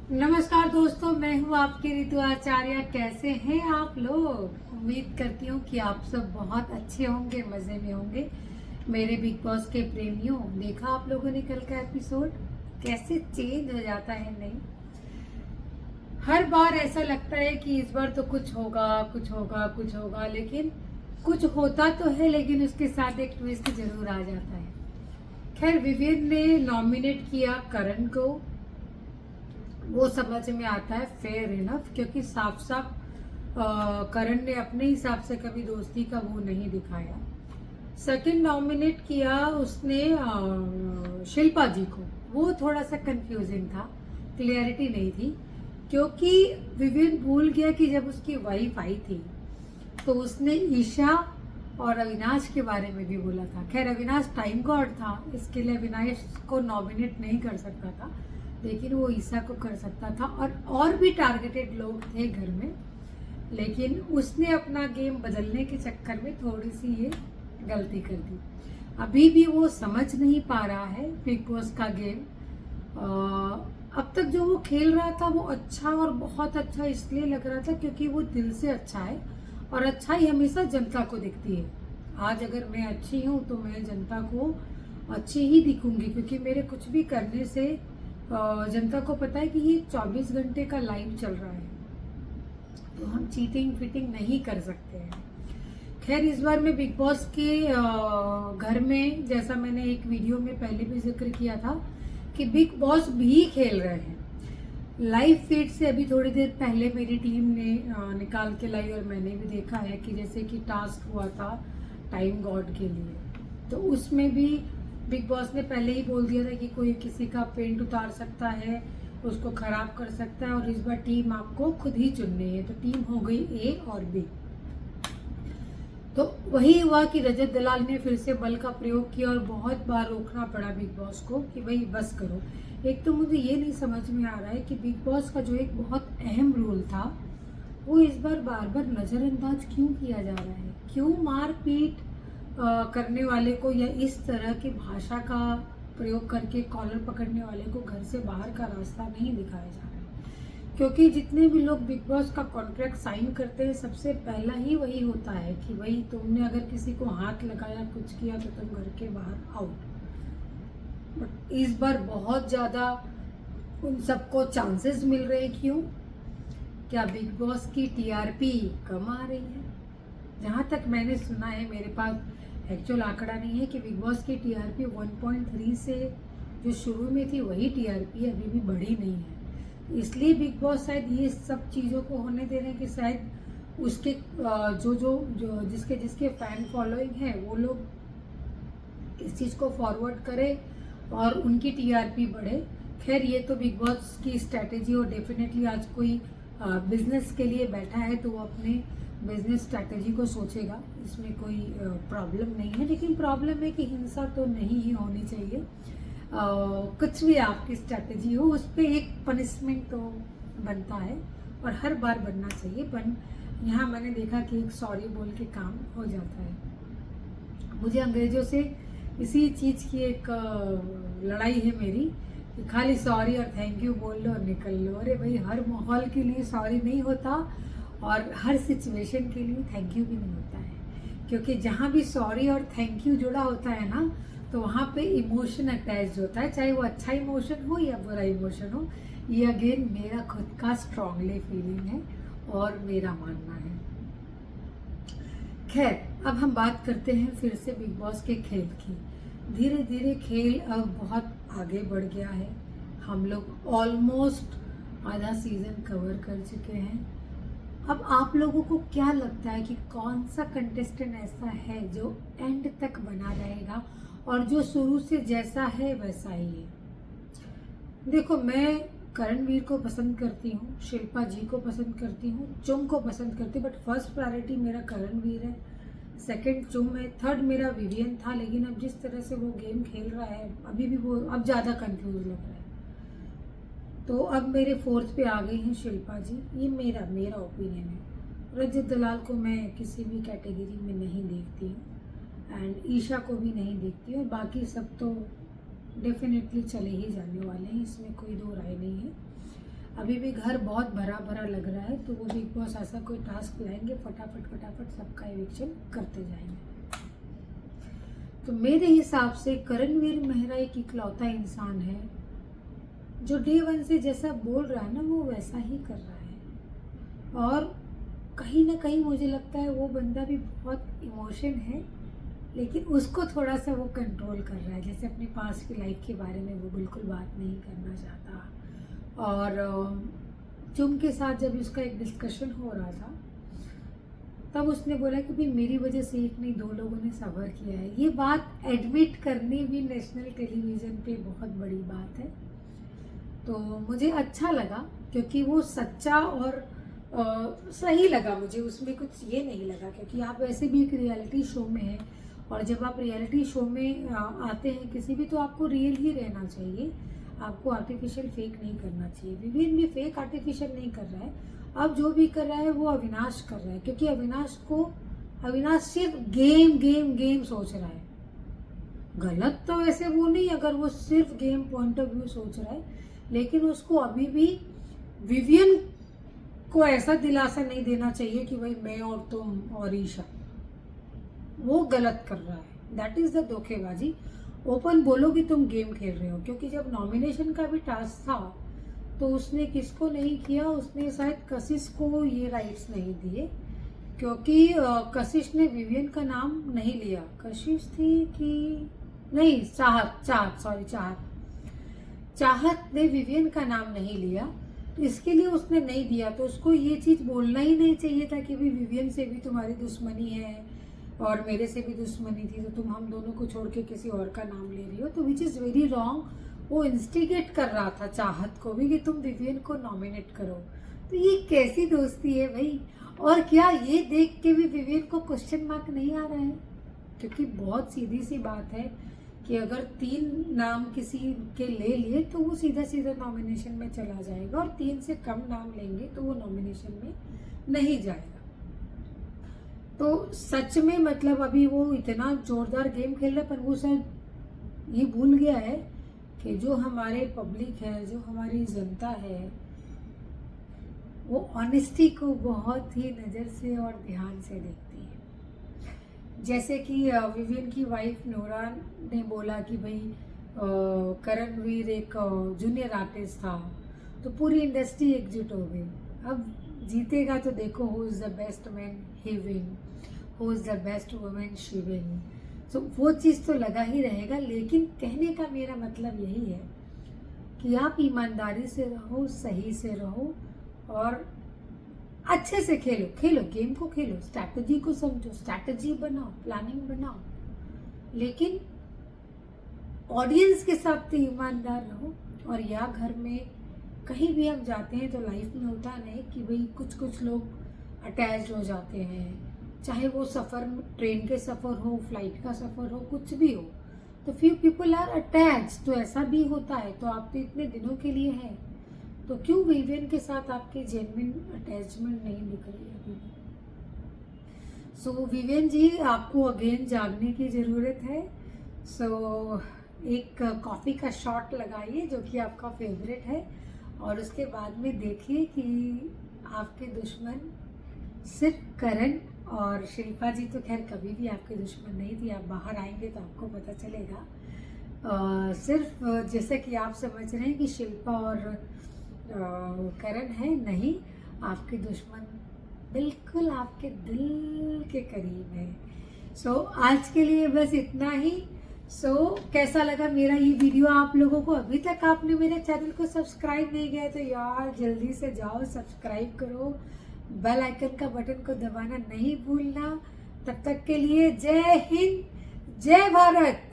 नमस्कार दोस्तों, मैं हूँ आपकी रितु आचार्य। कैसे हैं आप लोग? उम्मीद करती हूँ कि आप सब बहुत अच्छे होंगे, मज़े में होंगे। मेरे बिग बॉस के प्रेमियों, देखा आप लोगों ने कल का एपिसोड? कैसे चेंज हो जाता है। नहीं, हर बार ऐसा लगता है कि इस बार तो कुछ होगा कुछ होगा कुछ होगा, लेकिन कुछ होता तो है, लेकिन उसके साथ एक ट्विस्ट जरूर आ जाता है। खैर, विवियन ने नॉमिनेट किया करण को। वो समझ में आता है, फेयर इनफ, क्योंकि साफ साफ करण ने अपने हिसाब से कभी दोस्ती का वो नहीं दिखाया। सेकंड नॉमिनेट किया उसने शिल्पा जी को। वो थोड़ा सा कंफ्यूजिंग था, क्लियरिटी नहीं थी, क्योंकि विवियन भूल गया कि जब उसकी वाइफ आई थी तो उसने ईशा और अविनाश के बारे में भी बोला था। खैर, अविनाश टाइम गॉड था, इसके लिए अविनाश को नॉमिनेट नहीं कर सकता था, लेकिन वो ईशा को कर सकता था, और भी टारगेटेड लोग थे घर में। लेकिन उसने अपना गेम बदलने के चक्कर में थोड़ी सी ये गलती कर दी। अभी भी वो समझ नहीं पा रहा है बिग बॉस का गेम। अब तक जो वो खेल रहा था वो अच्छा और बहुत अच्छा इसलिए लग रहा था क्योंकि वो दिल से अच्छा है, और अच्छाई हमेशा जनता को दिखती है। आज अगर मैं अच्छी हूँ तो मैं जनता को अच्छी ही दिखूंगी, क्योंकि मेरे कुछ भी करने से जनता को पता है कि ये 24 घंटे का लाइव चल रहा है, तो हम चीटिंग फिटिंग नहीं कर सकते हैं। खैर, इस बार मैं बिग बॉस के घर में, जैसा मैंने एक वीडियो में पहले भी जिक्र किया था, कि बिग बॉस भी खेल रहे हैं। लाइव फीड से अभी थोड़ी देर पहले मेरी टीम ने निकाल के लाई, और मैंने भी देखा है कि जैसे कि टास्क हुआ था टाइम गॉड के लिए, तो उसमें भी बिग बॉस ने पहले ही बोल दिया था कि कोई किसी का पेंट उतार सकता है, उसको खराब कर सकता है, और इस बार टीम आपको खुद ही चुननी है। तो टीम हो गई ए और बी। तो वही हुआ कि रजत दलाल ने फिर से बल का प्रयोग किया, और बहुत बार रोकना पड़ा बिग बॉस को कि भाई बस करो। एक तो मुझे ये नहीं समझ में आ रहा है कि बिग बॉस का जो एक बहुत अहम रूल था, वो इस बार बार बार नजरअंदाज क्यों किया जा रहा है? क्यों मारपीट करने वाले को या इस तरह की भाषा का प्रयोग करके कॉलर पकड़ने वाले को घर से बाहर का रास्ता नहीं दिखाया जा रहा है? क्योंकि जितने भी लोग बिग बॉस का कॉन्ट्रैक्ट साइन करते हैं, सबसे पहला ही वही होता है कि भाई तुमने अगर किसी को हाथ लगाया, कुछ किया, तो तुम घर के बाहर आउट। बट इस बार बहुत ज्यादा उन सबको चांसेस मिल रहे हैं। क्यों? क्या बिग बॉस की टीआरपी कम आ रही है? जहां तक मैंने सुना है, मेरे पास एक्चुअल आंकड़ा नहीं है, कि बिग बॉस की टीआरपी 1.3 से जो शुरू में थी वही टीआरपी अभी भी बढ़ी नहीं है। इसलिए बिग बॉस शायद ये सब चीज़ों को होने दे रहे हैं कि शायद उसके जो जिसके जिसके फैन फॉलोइंग है वो लोग इस चीज़ को फॉरवर्ड करें और उनकी टीआरपी बढ़े। खैर, ये तो बिग बॉस की स्ट्रैटेजी, और डेफिनेटली आज कोई बिजनेस के लिए बैठा है तो वो अपने बिजनेस स्ट्रैटेजी को सोचेगा, इसमें कोई प्रॉब्लम नहीं है। लेकिन प्रॉब्लम है कि हिंसा तो नहीं ही होनी चाहिए। कुछ भी आपकी स्ट्रैटेजी हो, उस पर एक पनिशमेंट तो बनता है, और हर बार बनना चाहिए। पर यहाँ मैंने देखा कि एक सॉरी बोल के काम हो जाता है। मुझे अंग्रेजों से इसी चीज़ की एक लड़ाई है मेरी, कि खाली सॉरी और थैंक यू बोल लो और निकल लो। अरे भाई, हर माहौल के लिए सॉरी नहीं होता, और हर सिचुएशन के लिए थैंक यू भी नहीं होता है। क्योंकि जहाँ भी सॉरी और थैंक यू जुड़ा होता है ना, तो वहाँ पे इमोशन अटैच होता है, चाहे वो अच्छा इमोशन हो या बुरा इमोशन हो। ये अगेन मेरा खुद का स्ट्रांगली फीलिंग है और मेरा मानना है। खैर, अब हम बात करते हैं फिर से बिग बॉस के खेल की। धीरे धीरे खेल अब बहुत आगे बढ़ गया है। हम लोग ऑलमोस्ट आधा सीजन कवर कर चुके हैं। अब आप लोगों को क्या लगता है कि कौन सा कंटेस्टेंट ऐसा है जो एंड तक बना रहेगा, और जो शुरू से जैसा है वैसा ही है? देखो, मैं करणवीर को पसंद करती हूँ, शिल्पा जी को पसंद करती हूँ, चुंग को पसंद करती हूँ, बट फर्स्ट प्रायोरिटी मेरा करणवीर है, सेकंड चुंग है, थर्ड मेरा विवियन था। लेकिन अब जिस तरह से वो गेम खेल रहा है, अभी भी वो अब ज़्यादा कंफ्यूज लग रहा है, तो अब मेरे फोर्थ पे आ गई हैं शिल्पा जी। ये मेरा ओपिनियन है। रजत दलाल को मैं किसी भी कैटेगरी में नहीं देखती हूँ, एंड ईशा को भी नहीं देखती हूँ, और बाकी सब तो डेफिनेटली चले ही जाने वाले हैं, इसमें कोई दो राय नहीं है। अभी भी घर बहुत भरा भरा लग रहा है, तो वो बिग बॉस ऐसा कोई टास्क लाएंगे, फटाफट फटाफट सबका एविक्शन करते जाएंगे। तो मेरे हिसाब से करणवीर मेहरा एक इकलौता इंसान है जो डे 1 से जैसा बोल रहा है ना, वो वैसा ही कर रहा है। और कहीं ना कहीं मुझे लगता है वो बंदा भी बहुत इमोशन है, लेकिन उसको थोड़ा सा वो कंट्रोल कर रहा है। जैसे अपने पास की लाइफ के बारे में वो बिल्कुल बात नहीं करना चाहता। और चुम के साथ जब उसका एक डिस्कशन हो रहा था, तब उसने बोला कि भाई मेरी वजह से एक नहीं 2 लोगों ने सफ़र किया है। ये बात एडमिट करनी भी नेशनल टेलीविज़न पे बहुत बड़ी बात है। तो मुझे अच्छा लगा, क्योंकि वो सच्चा और सही लगा मुझे, उसमें कुछ ये नहीं लगा। क्योंकि आप वैसे भी एक रियलिटी शो में हैं, और जब आप रियलिटी शो में आते हैं किसी भी, तो आपको रियल ही रहना चाहिए, आपको आर्टिफिशियल फेक नहीं करना चाहिए। विवियन भी फेक आर्टिफिशियल नहीं कर रहा है। अब जो भी कर रहा है वो अविनाश कर रहा है, क्योंकि अविनाश सिर्फ गेम गेम गेम सोच रहा है। गलत तो वैसे वो नहीं, अगर वो सिर्फ गेम पॉइंट ऑफ व्यू सोच रहा है, लेकिन उसको अभी भी विवियन को ऐसा दिलासा नहीं देना चाहिए कि भाई मैं और तुम और ईशा, वो गलत कर रहा है। दैट इज द धोखेबाजी। ओपन बोलो कि तुम गेम खेल रहे हो। क्योंकि जब नॉमिनेशन का भी टास्क था, तो उसने किसको नहीं किया, उसने शायद कशिश को ये राइट्स नहीं दिए, क्योंकि कशिश ने विवियन का नाम नहीं लिया। कशिश थी कि नहीं, चाहत ने विवियन का नाम नहीं लिया, तो इसके लिए उसने नहीं दिया। तो उसको ये चीज़ बोलना ही नहीं चाहिए था कि भी विवियन से भी तुम्हारी दुश्मनी है और मेरे से भी दुश्मनी थी, तो तुम हम दोनों को छोड़ के किसी और का नाम ले रही हो। तो विच इज़ वेरी रॉन्ग। वो इंस्टिगेट कर रहा था चाहत को भी कि तुम विवियन को नॉमिनेट करो। तो ये कैसी दोस्ती है भाई। और क्या ये देख के भी विवियन को क्वेश्चन मार्क नहीं आ रहा है? क्योंकि बहुत सीधी सी बात है कि अगर 3 नाम किसी के ले लिए तो वो सीधा सीधा नॉमिनेशन में चला जाएगा, और 3 से कम नाम लेंगे तो वो नॉमिनेशन में नहीं जाएगा। तो सच में मतलब अभी वो इतना जोरदार गेम खेल रहा है, पर वो शायद ये भूल गया है कि जो हमारे पब्लिक है, जो हमारी जनता है, वो ऑनेस्टी को बहुत ही नज़र से और ध्यान से देखती है। जैसे कि विवियन की वाइफ नोरा ने बोला कि भाई करणवीर एक जूनियर आर्टिस्ट था, तो पूरी इंडस्ट्री एकजुट हो गई। अब जीतेगा तो देखो, who is the best man he win, who is the best women she win. तो वो चीज़ तो लगा ही रहेगा। लेकिन कहने का मेरा मतलब यही है कि आप ईमानदारी से रहो, सही से रहो, और अच्छे से खेलो गेम को, खेलो, स्ट्रैटेजी को समझो, स्ट्रैटेजी बनाओ, प्लानिंग बनाओ, लेकिन ऑडियंस के साथ तो ईमानदार रहो। और या घर में कहीं भी हम जाते हैं तो लाइफ में होता नहीं कि भाई कुछ लोग अटैच हो जाते हैं, चाहे वो सफ़र, ट्रेन के सफ़र हो, फ्लाइट का सफ़र हो, कुछ भी हो, तो फ्यू पीपल आर अटैच। तो ऐसा भी होता है। तो आप तो इतने दिनों के लिए हैं, तो क्यों विवियन के साथ आपकी जेन्युइन अटैचमेंट नहीं दिख रही अभी भी? सो विवियन जी, आपको अगेन जागने की ज़रूरत है। सो एक कॉफ़ी का शॉट लगाइए जो कि आपका फेवरेट है, और उसके बाद में देखिए कि आपके दुश्मन सिर्फ करण और शिल्पा जी तो खैर कभी भी आपके दुश्मन नहीं थी। आप बाहर आएंगे तो आपको पता चलेगा। सिर्फ जैसे कि आप समझ रहे हैं कि शिल्पा और करण है, नहीं, आपके दुश्मन बिल्कुल आपके दिल के करीब है। सो आज के लिए बस इतना ही। कैसा लगा मेरा ये वीडियो आप लोगों को? अभी तक आपने मेरे चैनल को सब्सक्राइब नहीं किया तो यार जल्दी से जाओ, सब्सक्राइब करो, बेल आइकन का बटन को दबाना नहीं भूलना। तब तक के लिए जय हिंद, जय भारत।